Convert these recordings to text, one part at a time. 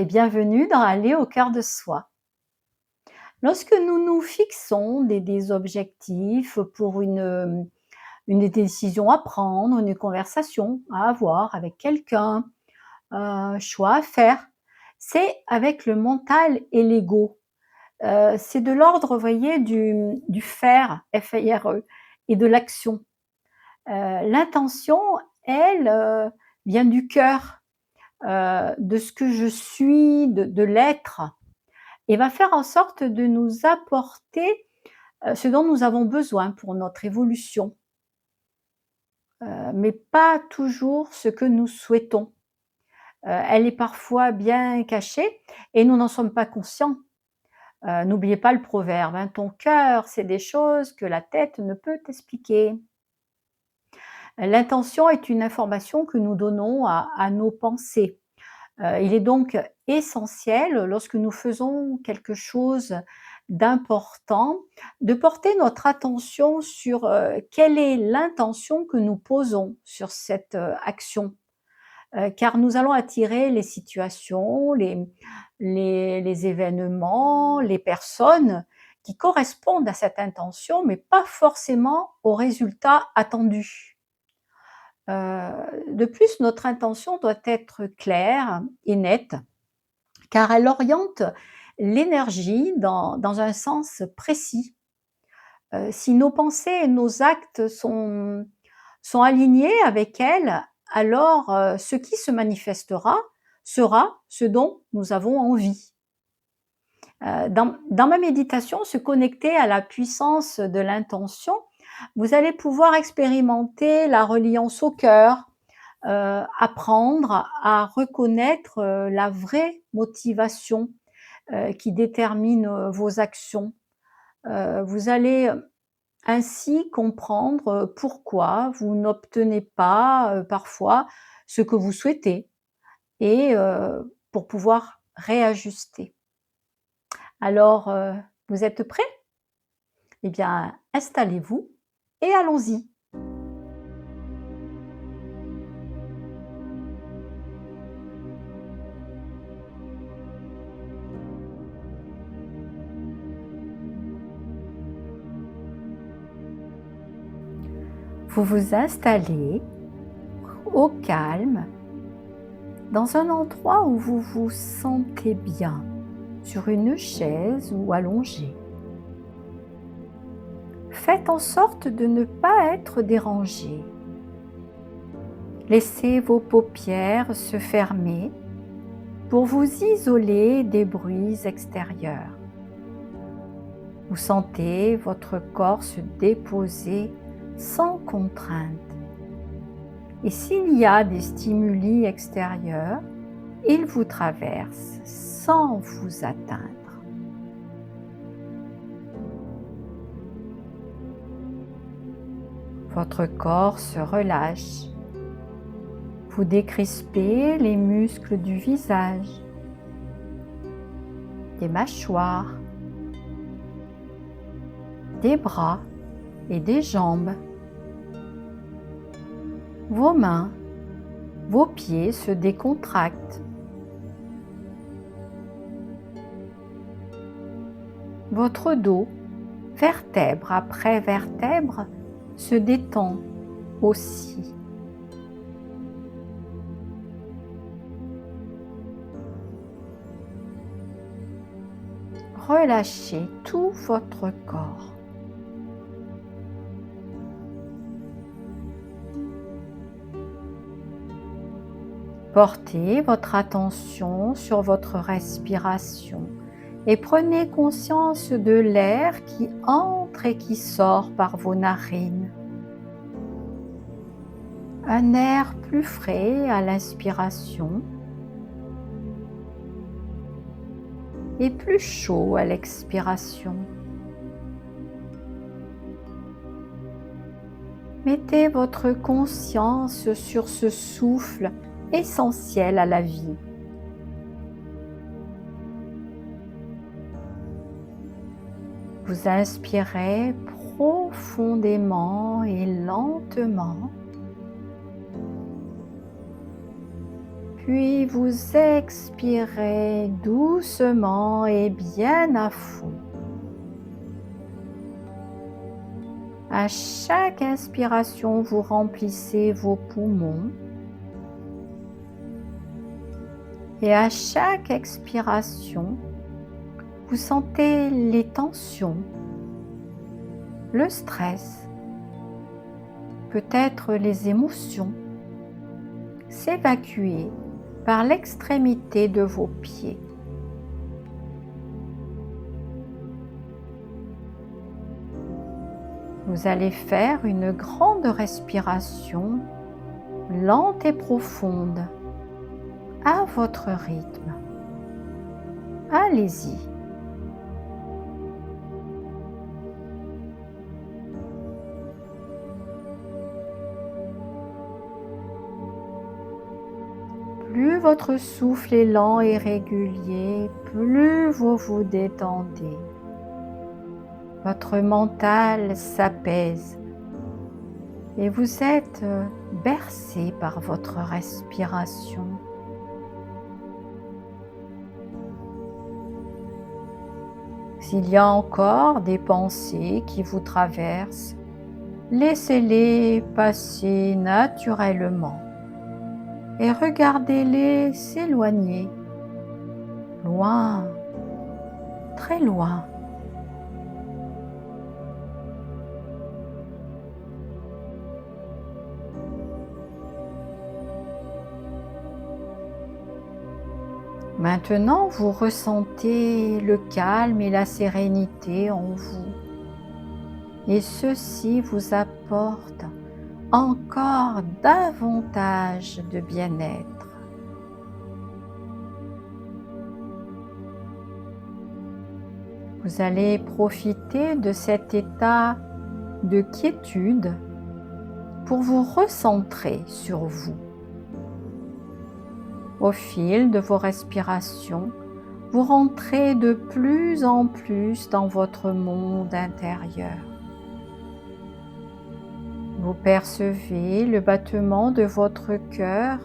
bienvenue dans Aller au cœur de soi. Lorsque nous nous fixons des objectifs pour une décision à prendre, une conversation à avoir avec quelqu'un, un choix à faire, c'est avec le mental et l'ego. C'est de l'ordre, vous voyez, du faire, F-A-I-R-E, et de l'action. L'intention, elle, vient du cœur, de ce que je suis, de l'être. Et va faire en sorte de nous apporter, ce dont nous avons besoin pour notre évolution, mais pas toujours ce que nous souhaitons. Elle est parfois bien cachée et nous n'en sommes pas conscients. N'oubliez pas le proverbe, hein: «Ton cœur sait des choses que la tête ne peut expliquer». L'intention est une information que nous donnons à nos pensées. Il est donc essentiel, lorsque nous faisons quelque chose d'important, de porter notre attention sur, quelle est l'intention que nous posons sur cette, action. Car nous allons attirer les situations, les événements, les personnes qui correspondent à cette intention, mais pas forcément au résultat attendu. De plus, notre intention doit être claire et nette, car elle oriente l'énergie dans un sens précis. Si nos pensées et nos actes sont alignés avec elle, alors, ce qui se manifestera sera ce dont nous avons envie. Dans ma méditation, se connecter à la puissance de l'intention, vous allez pouvoir expérimenter la reliance au cœur, apprendre à reconnaître, la vraie motivation, qui détermine, vos actions. Vous allez ainsi comprendre, pourquoi vous n'obtenez pas, parfois ce que vous souhaitez et pour pouvoir réajuster. Alors, vous êtes prêts? Eh bien, installez-vous et allons-y. Vous vous installez au calme, dans un endroit où vous vous sentez bien, sur une chaise ou allongé. Faites en sorte de ne pas être dérangé. Laissez vos paupières se fermer pour vous isoler des bruits extérieurs. Vous sentez votre corps se déposer sans contrainte. Et s'il y a des stimuli extérieurs, ils vous traversent sans vous atteindre. Votre corps se relâche. Vous décrispez les muscles du visage, des mâchoires, des bras et des jambes. Vos mains, vos pieds se décontractent. Votre dos, vertèbre après vertèbre, se détend aussi. Relâchez tout votre corps. Portez votre attention sur votre respiration et prenez conscience de l'air qui entre et qui sort par vos narines. Un air plus frais à l'inspiration et plus chaud à l'expiration. Mettez votre conscience sur ce souffle essentiel à la vie. Vous inspirez profondément et lentement. Puis vous expirez doucement et bien à fond. À chaque inspiration, vous remplissez vos poumons. Et à chaque expiration, vous sentez les tensions, le stress, peut-être les émotions s'évacuer par l'extrémité de vos pieds. Vous allez faire une grande respiration lente et profonde à votre rythme. Allez-y. Plus votre souffle est lent et régulier, plus vous vous détendez. Votre mental s'apaise et vous êtes bercé par votre respiration. S'il y a encore des pensées qui vous traversent, laissez-les passer naturellement et regardez-les s'éloigner, loin, très loin. Maintenant, vous ressentez le calme et la sérénité en vous. Et ceci vous apporte encore davantage de bien-être. Vous allez profiter de cet état de quiétude pour vous recentrer sur vous. Au fil de vos respirations, vous rentrez de plus en plus dans votre monde intérieur. Vous percevez le battement de votre cœur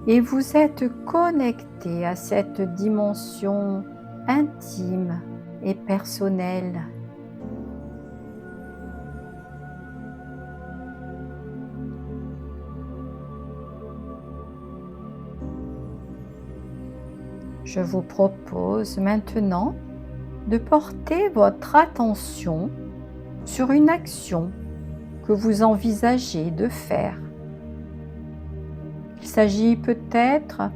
et vous êtes connecté à cette dimension intime et personnelle. Je vous propose maintenant de porter votre attention sur une action que vous envisagez de faire. Il s'agit peut-être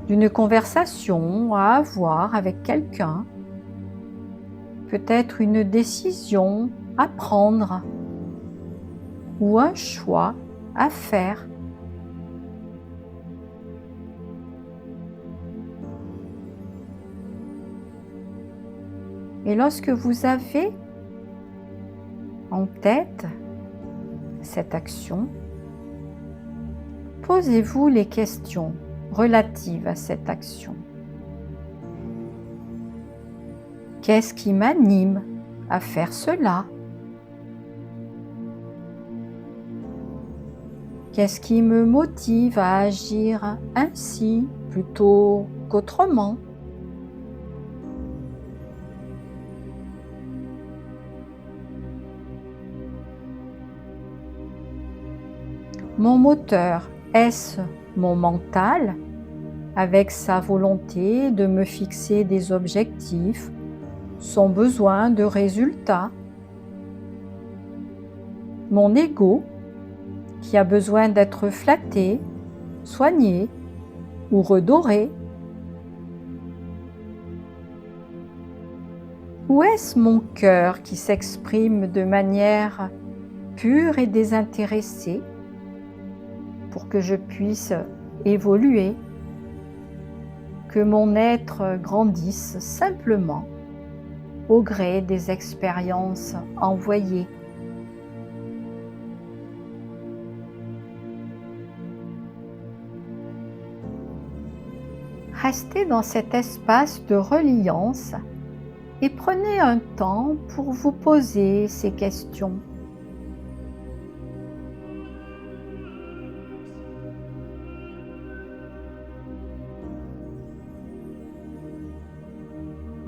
d'une conversation à avoir avec quelqu'un, peut-être une décision à prendre ou un choix à faire. Et lorsque vous avez en tête cette action, posez-vous les questions relatives à cette action. Qu'est-ce qui m'anime à faire cela? Qu'est-ce qui me motive à agir ainsi plutôt qu'autrement? Mon moteur, est-ce mon mental, avec sa volonté de me fixer des objectifs, son besoin de résultats? Mon ego, qui a besoin d'être flatté, soigné ou redoré? Ou est-ce mon cœur qui s'exprime de manière pure et désintéressée pour que je puisse évoluer, que mon être grandisse simplement au gré des expériences envoyées? Restez dans cet espace de reliance et prenez un temps pour vous poser ces questions.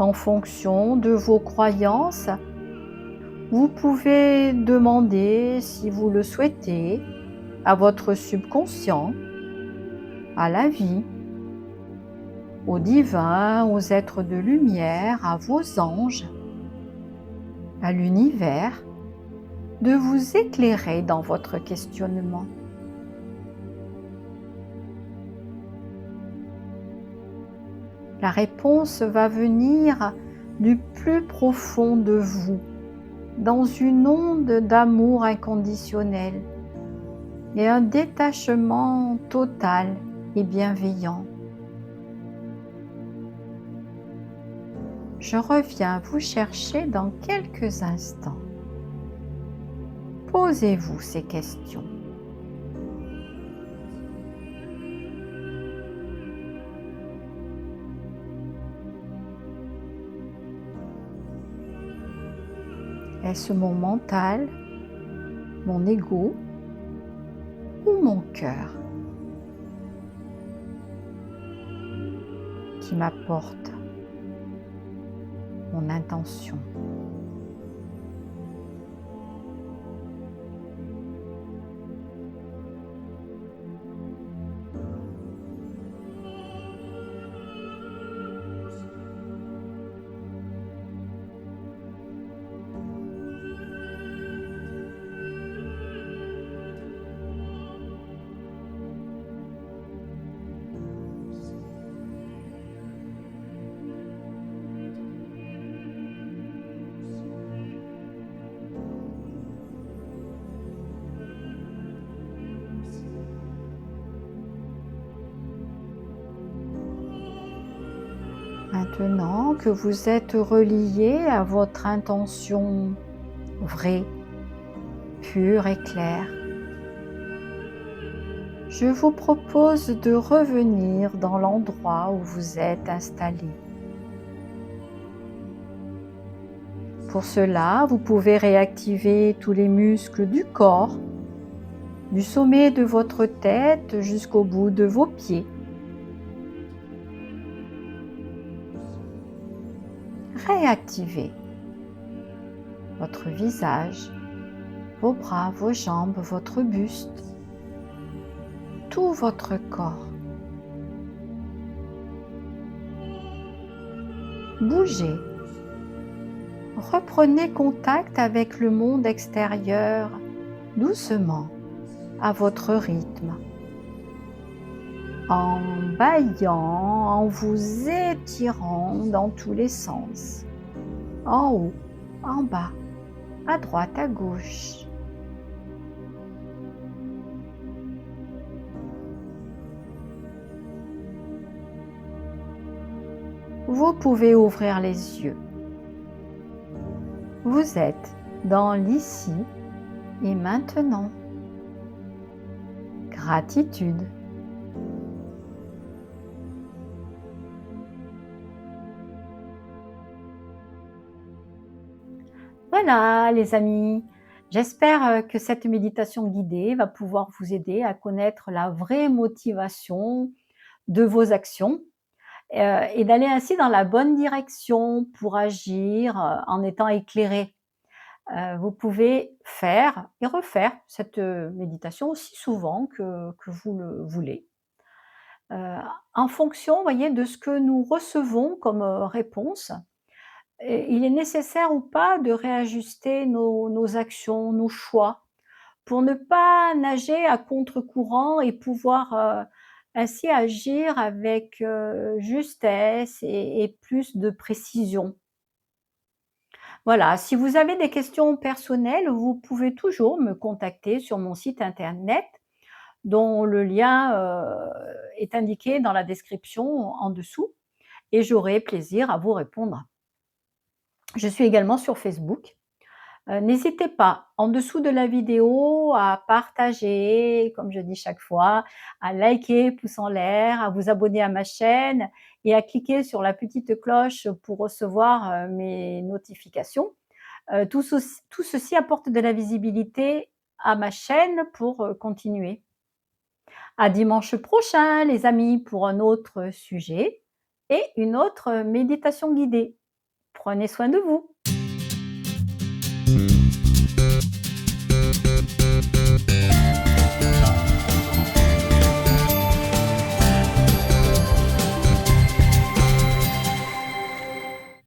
En fonction de vos croyances, vous pouvez demander, si vous le souhaitez, à votre subconscient, à la vie, au divin, aux êtres de lumière, à vos anges, à l'univers, de vous éclairer dans votre questionnement. La réponse va venir du plus profond de vous, dans une onde d'amour inconditionnel et un détachement total et bienveillant. Je reviens vous chercher dans quelques instants. Posez-vous ces questions. Est-ce mon mental, mon ego ou mon cœur qui m'apporte mon intention? Maintenant que vous êtes relié à votre intention vraie, pure et claire, je vous propose de revenir dans l'endroit où vous êtes installé. Pour cela, vous pouvez réactiver tous les muscles du corps, du sommet de votre tête jusqu'au bout de vos pieds. Réactivez votre visage, vos bras, vos jambes, votre buste, tout votre corps. Bougez. Reprenez contact avec le monde extérieur doucement, à votre rythme, en bâillant, en vous étirant dans tous les sens, en haut, en bas, à droite, à gauche. Vous pouvez ouvrir les yeux. Vous êtes dans l'ici et maintenant. Gratitude. Voilà les amis, j'espère que cette méditation guidée va pouvoir vous aider à connaître la vraie motivation de vos actions et d'aller ainsi dans la bonne direction pour agir en étant éclairé. Vous pouvez faire et refaire cette méditation aussi souvent que vous le voulez. En fonction, vous voyez, de ce que nous recevons comme réponse, et il est nécessaire ou pas de réajuster nos actions, nos choix, pour ne pas nager à contre-courant et pouvoir, ainsi agir avec, justesse et plus de précision. Voilà, si vous avez des questions personnelles, vous pouvez toujours me contacter sur mon site internet dont le lien, est indiqué dans la description en dessous et j'aurai plaisir à vous répondre. Je suis également sur Facebook. N'hésitez pas, en dessous de la vidéo, à partager, comme je dis chaque fois, à liker, pouce en l'air, à vous abonner à ma chaîne et à cliquer sur la petite cloche pour recevoir, mes notifications. Tout ceci apporte de la visibilité à ma chaîne pour, continuer. À dimanche prochain les amis pour un autre sujet et une autre méditation guidée. Prenez soin de vous.